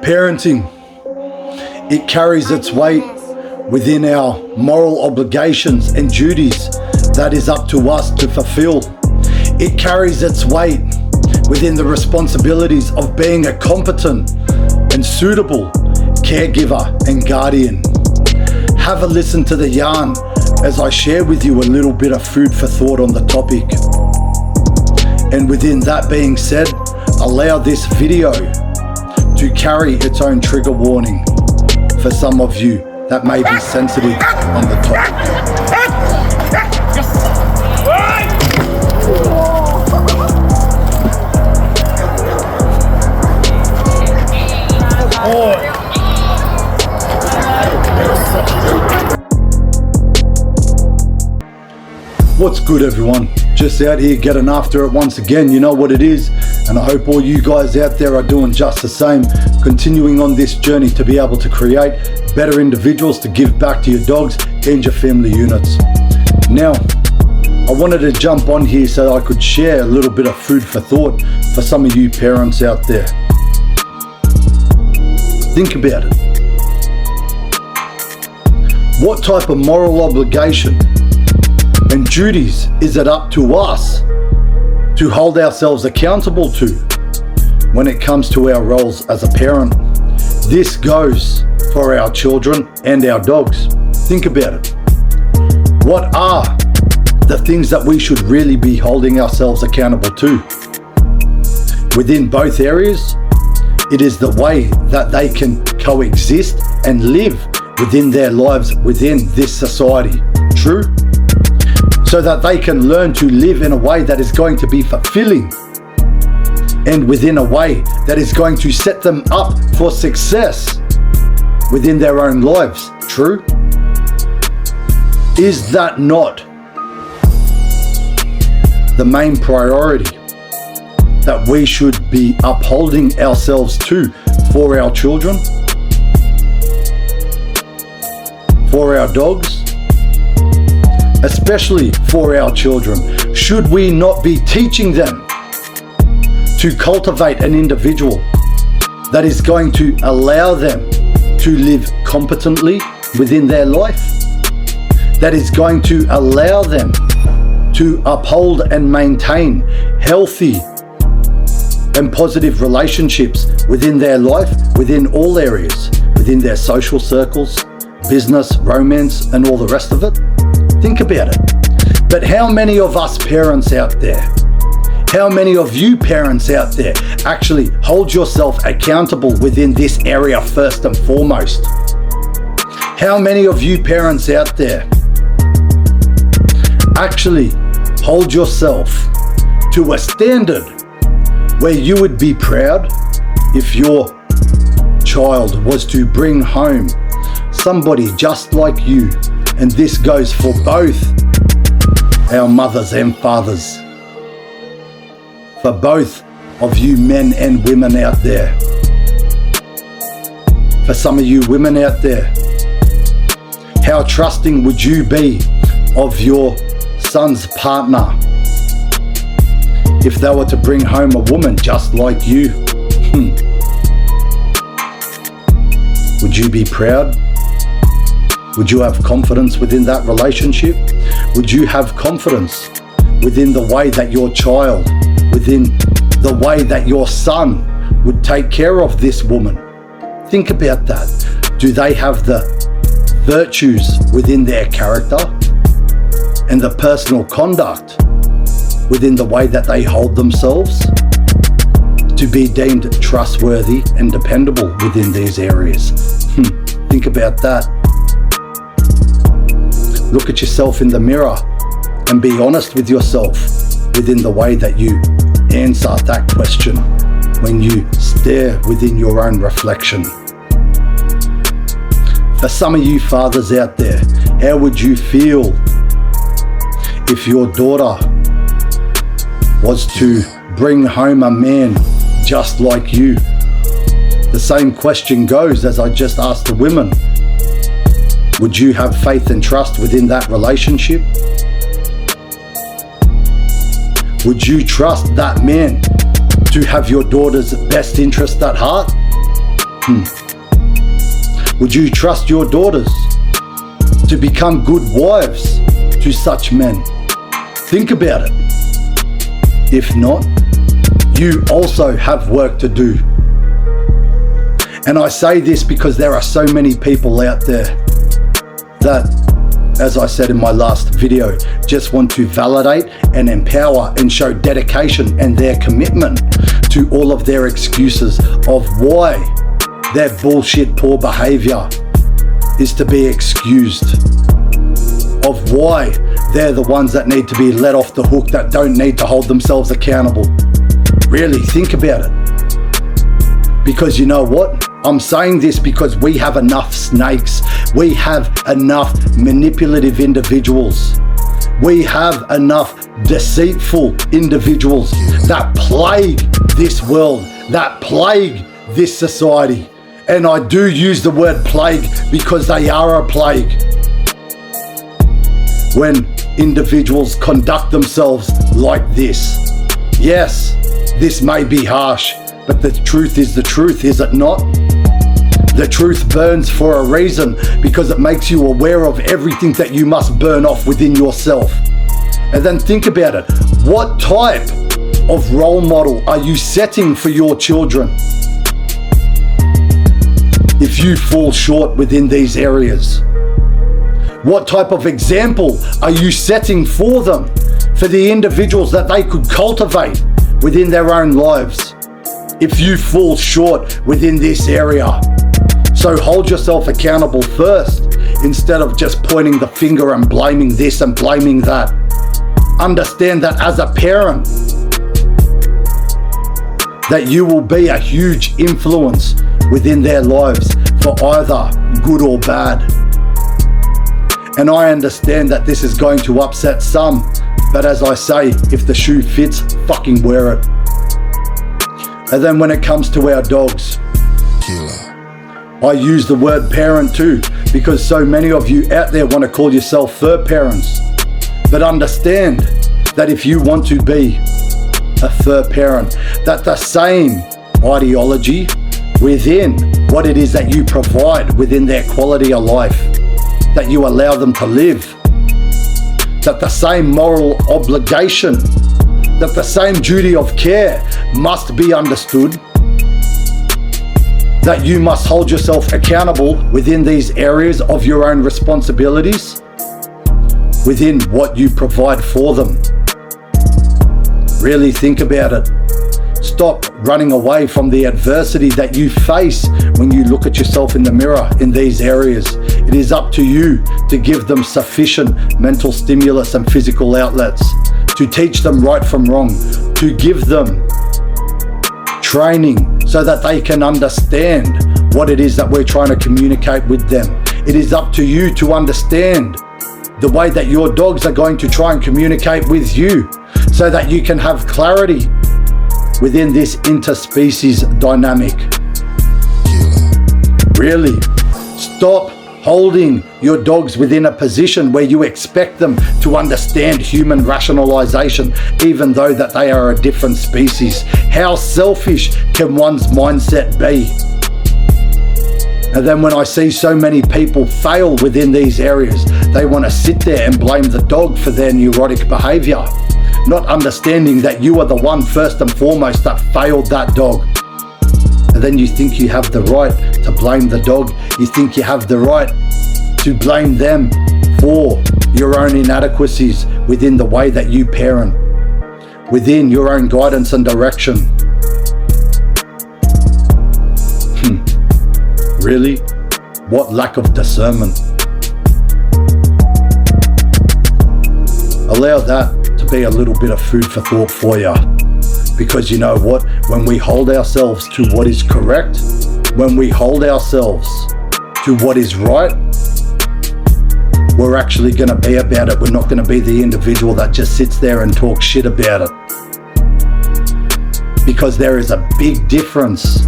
Parenting, it carries its weight within our moral obligations and duties that is up to us to fulfill. It carries its weight within the responsibilities of being a competent and suitable caregiver and guardian. Have a listen to the yarn as I share with you a little bit of food for thought on the topic. And within that being said, allow this video to carry its own trigger warning for some of you that may be sensitive on the topic. What's good, everyone? Just out here getting after it once again. You know what it is, and I hope all you guys out there are doing just the same, continuing on this journey to be able to create better individuals to give back to your dogs and your family units. Now, I wanted to jump on here so I could share a little bit of food for thought for some of you parents out there. Think about it. What type of moral obligation and duties is it up to us to hold ourselves accountable to when it comes to our roles as a parent? This goes for our children and our dogs. Think about it. What are the things that we should really be holding ourselves accountable to? Within both areas, it is the way that they can coexist and live within their lives within this society. True? So that they can learn to live in a way that is going to be fulfilling and within a way that is going to set them up for success within their own lives. True? Is that not the main priority that we should be upholding ourselves to for our children, for our dogs, especially for our children? Should we not be teaching them to cultivate an individual that is going to allow them to live competently within their life, that is going to allow them to uphold and maintain healthy and positive relationships within their life, within all areas, within their social circles, business, romance, and all the rest of it? Think about it. But how many of us parents out there, how many of you parents out there actually hold yourself accountable within this area first and foremost? How many of you parents out there actually hold yourself to a standard where you would be proud if your child was to bring home somebody just like you? And this goes for both our mothers and fathers, for both of you men and women out there. For some of you women out there, how trusting would you be of your son's partner if they were to bring home a woman just like you? Would you be proud? Would you have confidence within that relationship? Would you have confidence within the way that your child, within the way that your son would take care of this woman? Think about that. Do they have the virtues within their character and the personal conduct within the way that they hold themselves to be deemed trustworthy and dependable within these areas? Think about that. Look at yourself in the mirror and be honest with yourself within the way that you answer that question when you stare within your own reflection. For some of you fathers out there, how would you feel if your daughter was to bring home a man just like you? The same question goes as I just asked the women. Would you have faith and trust within that relationship? Would you trust that man to have your daughter's best interest at heart? Would you trust your daughters to become good wives to such men? Think about it. If not, you also have work to do. And I say this because there are so many people out there that, as I said in my last video, just want to validate and empower and show dedication and their commitment to all of their excuses of why their bullshit poor behavior is to be excused, of why they're the ones that need to be let off the hook, that don't need to hold themselves accountable. Really think about it. Because you know what? I'm saying this because we have enough snakes. We have enough manipulative individuals. We have enough deceitful individuals that plague this world, that plague this society. And I do use the word plague because they are a plague. When individuals conduct themselves like this. Yes, this may be harsh, but the truth is the truth, is it not? The truth burns for a reason, because it makes you aware of everything that you must burn off within yourself. And then think about it. What type of role model are you setting for your children? If you fall short within these areas, what type of example are you setting for them, for the individuals that they could cultivate within their own lives, if you fall short within this area? So hold yourself accountable first, instead of just pointing the finger and blaming this and blaming that. Understand that as a parent, that you will be a huge influence within their lives for either good or bad. And I understand that this is going to upset some, but as I say, if the shoe fits, fucking wear it. And then when it comes to our dogs, I use the word parent too, because so many of you out there want to call yourself fur parents. But understand that if you want to be a fur parent, that the same ideology within what it is that you provide within their quality of life, that you allow them to live, that the same moral obligation, that the same duty of care must be understood, that you must hold yourself accountable within these areas of your own responsibilities, within what you provide for them. Really think about it. Stop running away from the adversity that you face when you look at yourself in the mirror in these areas. It is up to you to give them sufficient mental stimulus and physical outlets, to teach them right from wrong, to give them training so that they can understand what it is that we're trying to communicate with them. It is up to you to understand the way that your dogs are going to try and communicate with you, so that you can have clarity within this interspecies dynamic. Really, stop holding your dogs within a position where you expect them to understand human rationalization, even though that they are a different species. How selfish can one's mindset be? And then when I see so many people fail within these areas, they want to sit there and blame the dog for their neurotic behavior, not understanding that you are the one first and foremost that failed that dog. And then you think you have the right to blame the dog. You think you have the right to blame them for your own inadequacies within the way that you parent, within your own guidance and direction. Really? What lack of discernment. Allow that to be a little bit of food for thought for you. Because you know what? When we hold ourselves to what is correct, when we hold ourselves to what is right, we're actually going to be about it. We're not going to be the individual that just sits there and talks shit about it. Because there is a big difference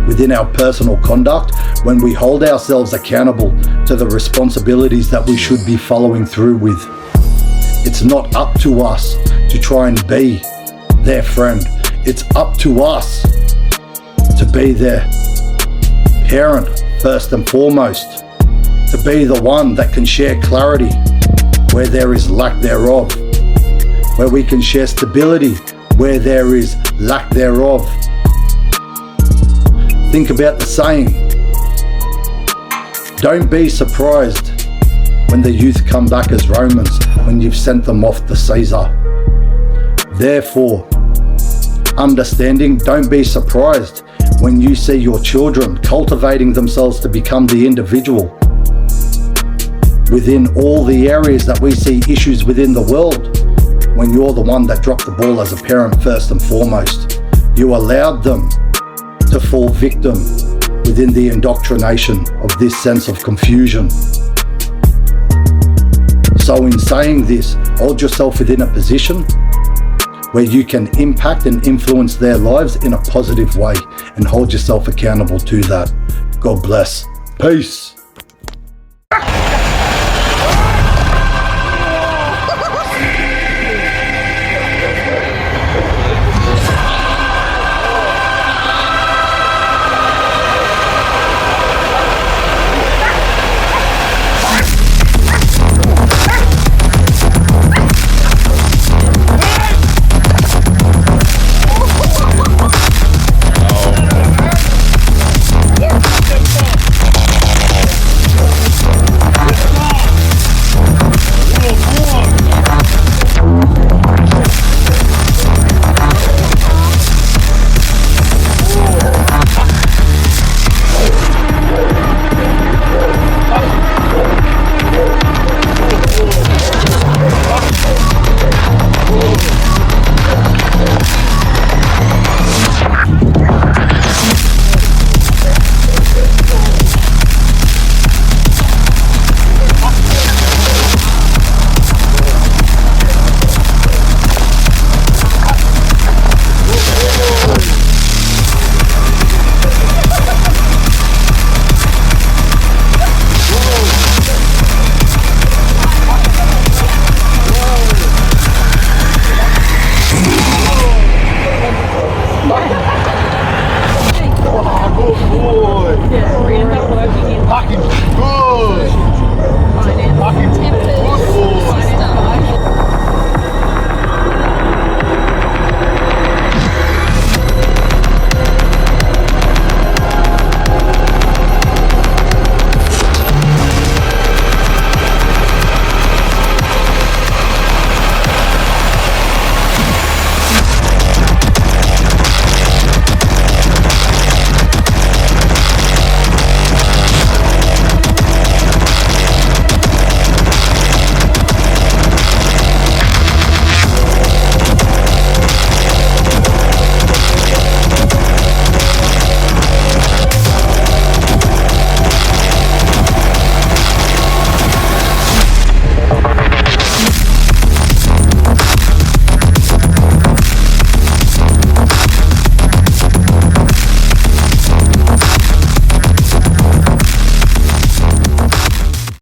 within our personal conduct when we hold ourselves accountable to the responsibilities that we should be following through with. It's not up to us to try and be their friend. It's up to us to be there parent first and foremost, to be the one that can share clarity where there is lack thereof, where we can share stability where there is lack thereof. Think about the saying, don't be surprised when the youth come back as Romans when you've sent them off to Caesar. Therefore, understanding, don't be surprised when you see your children cultivating themselves to become the individual within all the areas that we see issues within the world, when you're the one that dropped the ball as a parent first and foremost. You allowed them to fall victim within the indoctrination of this sense of confusion. So in saying this, hold yourself within a position where you can impact and influence their lives in a positive way, and hold yourself accountable to that. God bless. Peace. Fucking good.